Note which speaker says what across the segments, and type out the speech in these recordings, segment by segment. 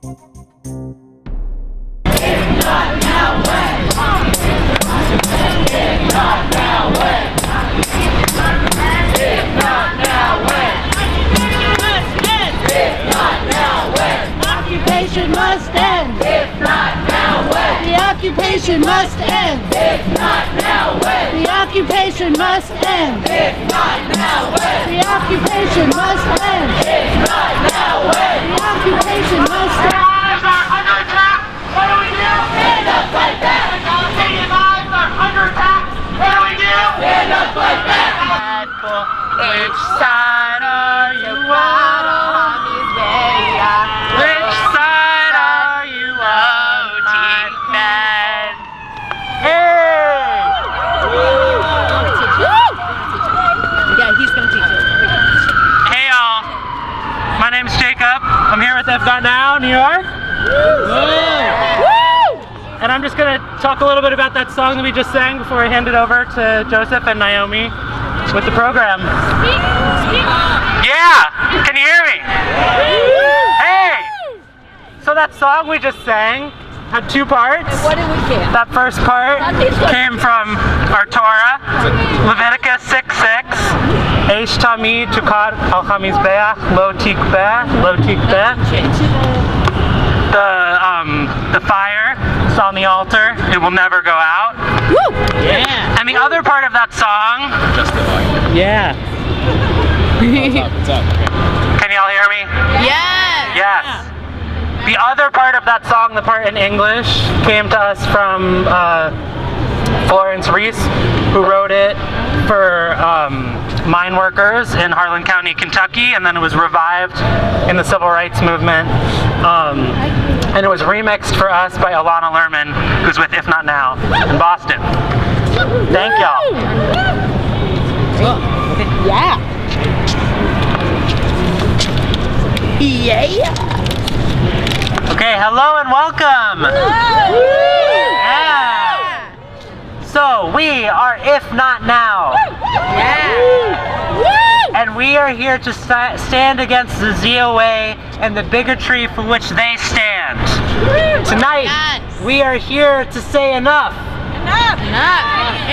Speaker 1: Occupation must end. If not now, when? The occupation must end. If not now, when? The occupation must end. If not now, when? The occupation must end. If not now, when? The occupation must end.
Speaker 2: Lives are under attack. What do we do?
Speaker 1: Stand up, fight back.
Speaker 2: Palestinian lives are under attack. What do we do?
Speaker 1: Stand up, fight back.
Speaker 2: Which side are you on? Which side are you on, Team Ben? Hey!
Speaker 3: Yeah, he's gonna teach you.
Speaker 2: Hey y'all, my name's Jacob. I'm here with F.Now, New York. And I'm just gonna talk a little bit about that song that we just sang before I hand it over to Joseph and Naomi with the program. Yeah, can you hear me? Hey! So that song we just sang had two parts.
Speaker 3: What did we get?
Speaker 2: That first part came from our Torah, Leviticus 6:6. Eish tamid tukad al hamizbeach lo tikbeh, lo tikbeh. The fire is on the altar, it will never go out.
Speaker 3: Woo! Yeah.
Speaker 2: And the other part of that song, yeah.
Speaker 4: What's up?
Speaker 2: Can y'all hear me?
Speaker 3: Yes.
Speaker 2: Yes. The other part of that song, the part in English, came to us from Florence Reese, who wrote it for mine workers in Harlan County, Kentucky, and then it was revived in the Civil Rights Movement. And it was remixed for us by Alana Lerman, who's with If Not Now in Boston. Thank y'all.
Speaker 3: Yeah. Yeah.
Speaker 2: Okay, hello and welcome. Yeah. So we are If Not Now. And we are here to stand against the ZOA and the bigotry for which they stand. Tonight, we are here to say enough.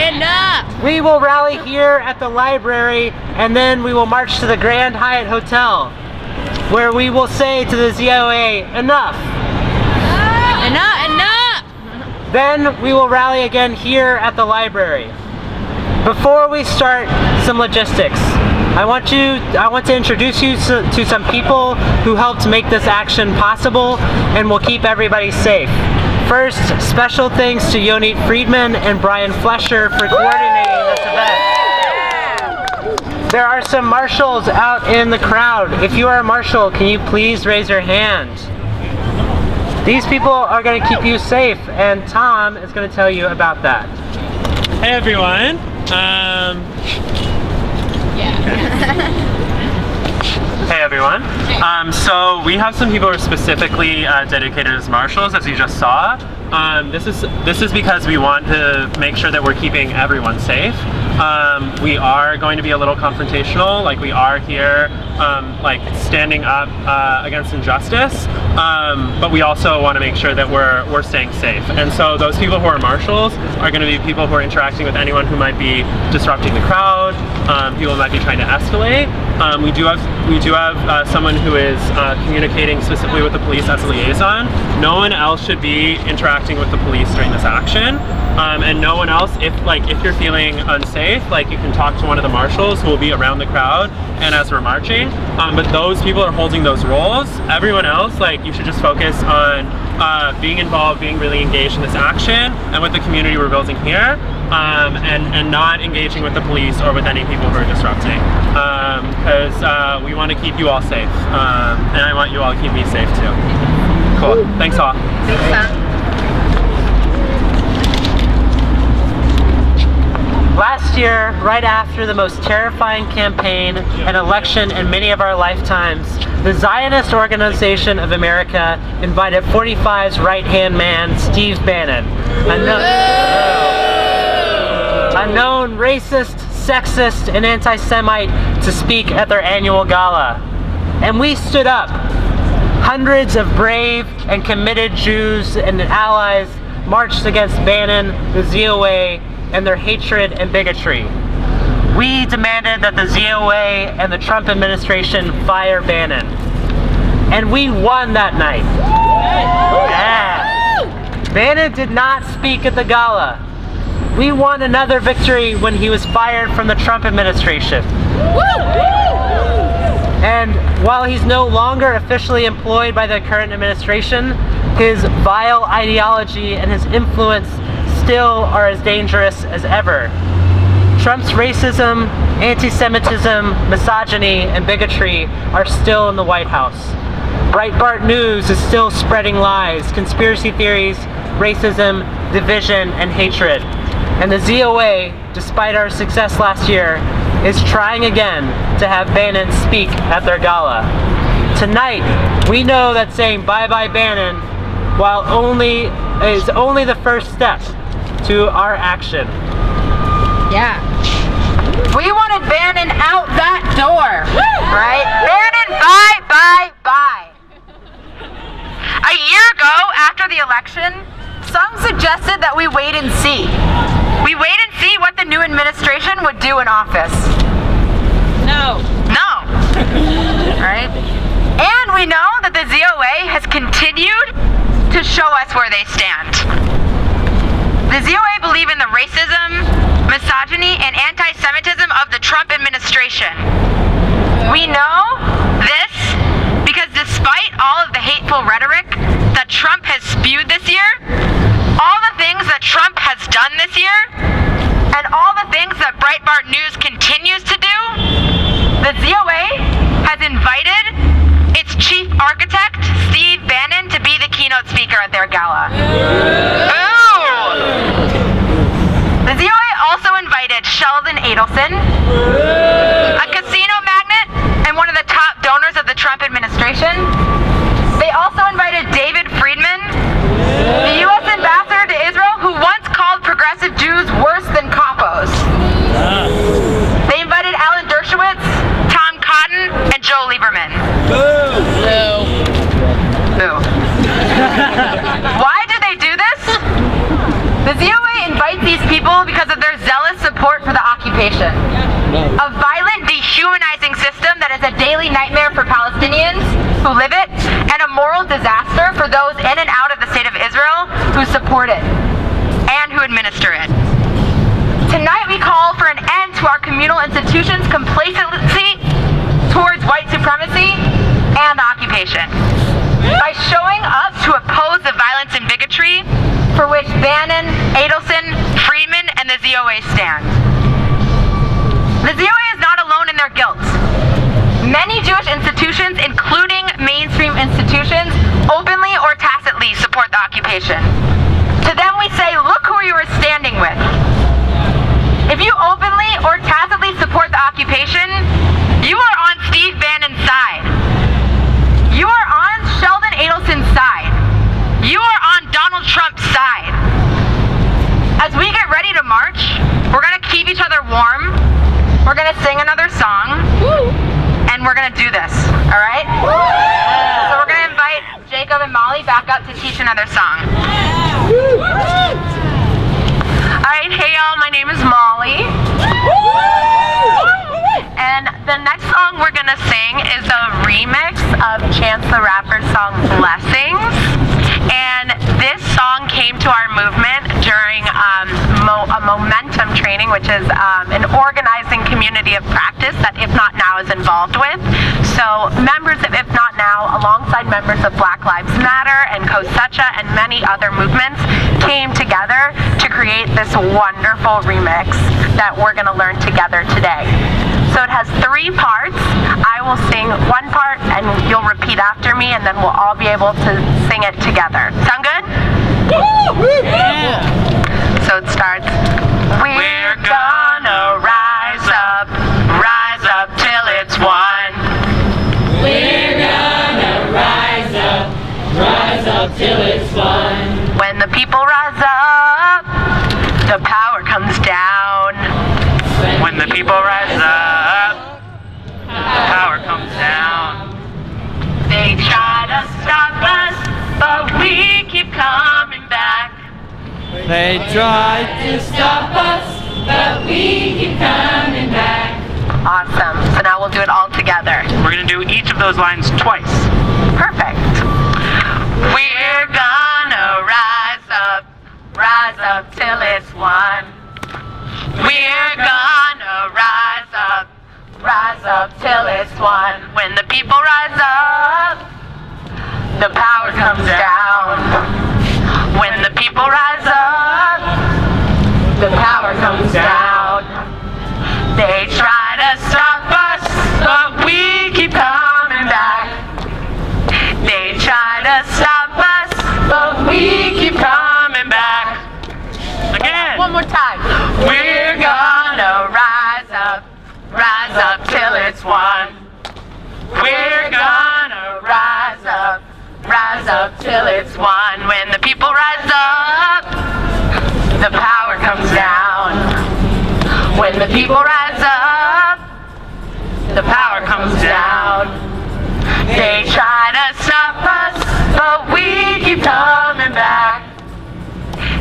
Speaker 3: Enough.
Speaker 2: We will rally here at the library, and then we will march to the Grand Hyatt Hotel, where we will say to the ZOA, enough.
Speaker 3: Enough.
Speaker 2: Then we will rally again here at the library. Before we start, some logistics. I want to introduce you to some people who helped make this action possible and will keep everybody safe. First, special thanks to Yonit Friedman and Brian Flesher for coordinating this event. There are some marshals out in the crowd. If you are a marshal, can you please raise your hand? These people are going to keep you safe, and Tom is going to tell you about that.
Speaker 4: Hey everyone.
Speaker 2: Hey everyone.
Speaker 4: So we have some people who are specifically dedicated as marshals, as you just saw. This is because we want to make sure that we're keeping everyone safe. We are going to be a little confrontational, like we are here, like standing up against injustice. But we also want to make sure that we're staying safe. And so those people who are marshals are going to be people who are interacting with anyone who might be disrupting the crowd, people who might be trying to escalate. We do have someone who is communicating specifically with the police as a liaison. No one else should be interacting with the police during this action. And no one else, if you're feeling unsafe, like you can talk to one of the marshals who will be around the crowd and as we're marching. But those people are holding those roles. Everyone else, you should just focus on being involved, being really engaged in this action and with the community we're building here, and not engaging with the police or with any people who are disrupting. Because we want to keep you all safe. And I want you all to keep me safe too. Cool. Thanks all.
Speaker 3: Thanks, Tom.
Speaker 2: Last year, right after the most terrifying campaign and election in many of our lifetimes, the Zionist Organization of America invited 45's right-hand man, Steve Bannon, a known racist, sexist, and anti-Semite, to speak at their annual gala. And we stood up. Hundreds of brave and committed Jews and allies marched against Bannon, the ZOA, and their hatred and bigotry. We demanded that the ZOA and the Trump administration fire Bannon. And we won that night. Yeah. Bannon did not speak at the gala. We won another victory when he was fired from the Trump administration. And while he's no longer officially employed by the current administration, his vile ideology and his influence still are as dangerous as ever. Trump's racism, anti-Semitism, misogyny, and bigotry are still in the White House. Breitbart News is still spreading lies, conspiracy theories, racism, division, and hatred. And the ZOA, despite our success last year, is trying again to have Bannon speak at their gala. Tonight, we know that saying bye-bye Bannon is only the first step to our action.
Speaker 3: Yeah.
Speaker 5: We wanted Bannon out that door, right? Bannon, bye, bye, bye. A year ago, after the election, some suggested that we wait and see. We wait and see what the new administration would do in office.
Speaker 3: No.
Speaker 5: No. Right? And we know that the ZOA has continued to show us where they stand. The ZOA believe in the racism, misogyny, and anti-Semitism of the Trump administration. We know this because despite all of the hateful rhetoric that Trump has spewed this year, all the things that Trump has done this year, and all the things that Breitbart News continues to do, the ZOA has invited its chief architect, Steve Bannon, to be the keynote speaker at their gala. The ZOA also invited Sheldon Adelson, a casino magnate and one of the top donors of the Trump administration. They also invited David Friedman, the U.S. ambassador to Israel, who once called progressive Jews worse than capos. They invited Alan Dershowitz, Tom Cotton, and Joe Lieberman. Boo. Why do they do this? The ZOA invites these people because of their zealous support for the occupation. A violent, dehumanizing system that is a daily nightmare for Palestinians who live it, and a moral disaster for those in and out of the state of Israel who support it and who administer it. Tonight we call for an end to our communal institutions' complacency towards white supremacy and the occupation. By showing up to oppose the violence and bigotry for which Bannon, Adelson, Friedman, and the ZOA stand. The ZOA is not alone in their guilt. Many Jewish institutions, including mainstream institutions, openly or tacitly support the occupation. To them we say, look who you are standing with. If you openly or tacitly support the occupation, you are on Steve Bannon's side. You are on Sheldon Adelson's side. You are on Donald Trump's side. As we get ready to march, we're going to keep each other warm. We're going to sing another song. And we're going to do this, all right? So we're going to invite Jacob and Molly back up to teach another song. All right, hey y'all, my name is Molly. And the next song we're going to sing is a remix of Chance the Rapper's song Blessings. And this song came to our movement during a momentum training, which is an organizing community of practice that If Not Now is involved with. So members of If Not Now, alongside members of Black Lives Matter and COSECHA and many other movements, came together to create this wonderful remix that we're going to learn together today. So it has 3 parts. I will sing one part and you'll repeat after me, and then we'll all be able to sing it together. Sound good? Yeah. So it starts. We're gonna rise up till it's won.
Speaker 1: We're gonna rise up till it's won.
Speaker 5: When the people rise up, the power comes down. When the people rise up, the power comes down. They try to stop us, but we keep coming back.
Speaker 6: They tried to stop us,
Speaker 5: But we keep coming back. Awesome. So now we'll do it all together.
Speaker 2: We're gonna do each of those lines twice.
Speaker 5: Perfect. We're gonna rise up till it's won. We're gonna rise up till it's won. When the people rise up, the power comes down. When the people rise up, the power comes down. They try to stop us, but we keep coming back. They try to stop us, but we keep coming back.
Speaker 2: Again.
Speaker 5: One more time. We're gonna rise up till it's won. We're gonna rise up till it's won. When the people rise up, the power comes down. When the people rise up, the power comes down. They try to stop us, but we keep coming back.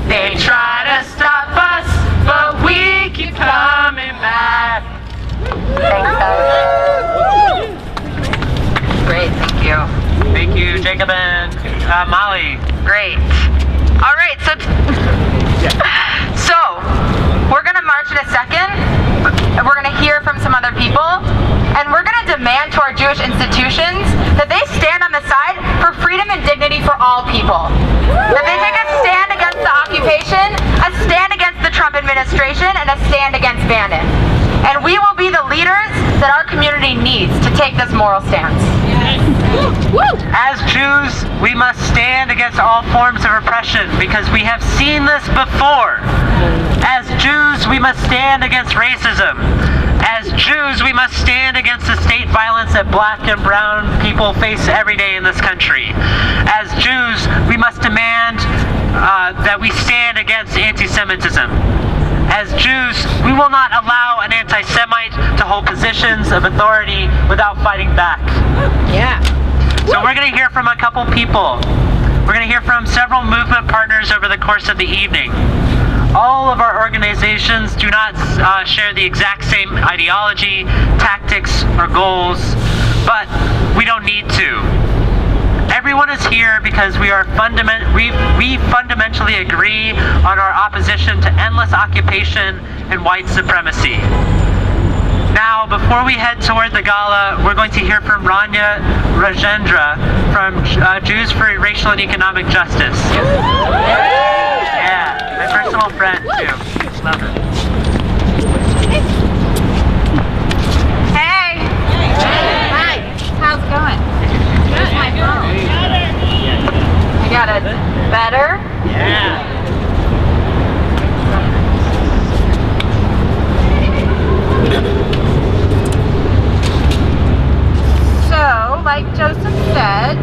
Speaker 5: They try to stop us, but we keep coming back. Thanks, guys. Great, thank you.
Speaker 2: Thank you, Jacob and Molly.
Speaker 5: Great. All right, so we're gonna march in a second. We're gonna hear from some other people, and we're gonna demand to our Jewish institutions that they stand on the side for freedom and dignity for all people. That they take a stand against the occupation, a stand against the Trump administration, and a stand against Bannon. And we will be the leaders that our community needs to take this moral stance.
Speaker 2: As Jews, we must stand against all forms of oppression because we have seen this before. As Jews, we must stand against racism. As Jews, we must stand against the state violence that black and brown people face every day in this country. As Jews, we must demand that we stand against anti-Semitism. As Jews, we will not allow an anti-Semite to hold positions of authority without fighting back.
Speaker 3: Yeah.
Speaker 2: So we're going to hear from a couple people. We're going to hear from several movement partners over the course of the evening. All of our organizations do not share the exact same ideology, tactics, or goals, but we don't need to. Everyone is here because we fundamentally agree on our opposition to endless occupation and white supremacy. Now, before we head toward the gala, we're going to hear from Rania Rajendra from Jews for Racial and Economic Justice. Yeah, my personal friend too. Love her.
Speaker 5: Hey! Hi! How's it going? Here's my phone. I got it. Better?
Speaker 2: Yeah.
Speaker 3: So, like Joseph said,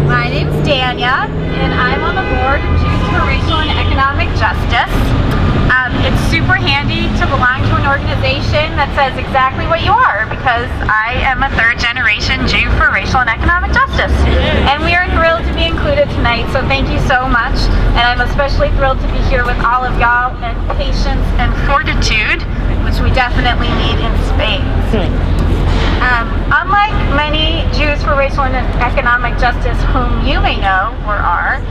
Speaker 3: my name's Dania, and I'm on the board of Jews for Racial and Economic Justice. It's super handy to belong to an organization that says exactly what you are, because I am a third-generation Jew for Racial and Economic Justice. And we are thrilled to be included tonight, so thank you so much. And I'm especially thrilled to be here with all of y'all, and patience and fortitude, which we definitely need in spades. Unlike many Jews for Racial and Economic Justice whom you may know or are,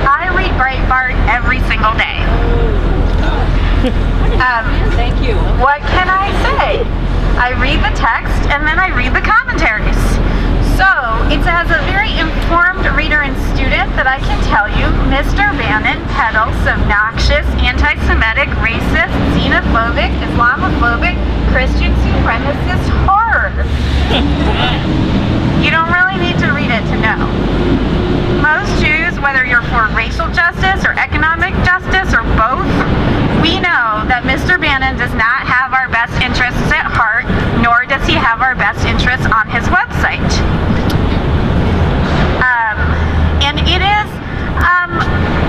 Speaker 3: I read Breitbart every single day. Thank you. What can I say? I read the text and then I read the commentaries. So, it's as a very informed reader and student that I can tell you Mr. Bannon peddles obnoxious, anti-Semitic, racist, xenophobic, Islamophobic, Christian supremacist horror. You don't really need to read it to know. Most Jews, whether you're for racial justice or economic justice or both, we know that Mr. Bannon does not have our best interests at heart, nor does he have our best interests on his website. And it is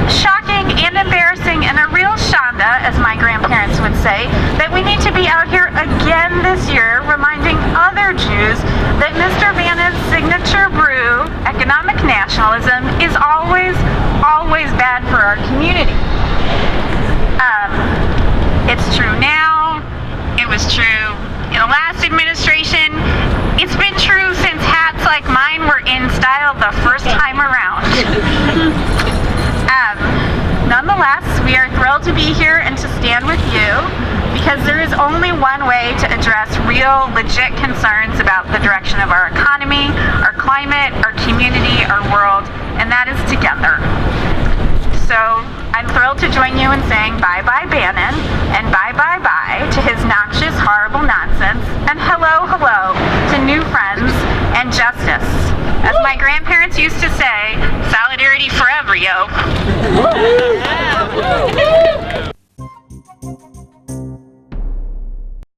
Speaker 3: shocking and embarrassing and a real shanda, as my grandparents would say, that we need to be out here again this year reminding other Jews that Mr. Bannon's signature brew, economic nationalism, is always, always bad for our community. It's true now, it was true in the last administration, it's been true since hats like mine were in style the first time around. Nonetheless, we are thrilled to be here and to stand with you because there is only one way to address real, legit concerns about the direction of our economy, our climate, our community, our world, and that is together. So I'm thrilled to join you in saying bye-bye Bannon and bye-bye-bye to his noxious, horrible nonsense, and hello, hello to new friends and justice. As my grandparents used to say, solidarity forever, yo.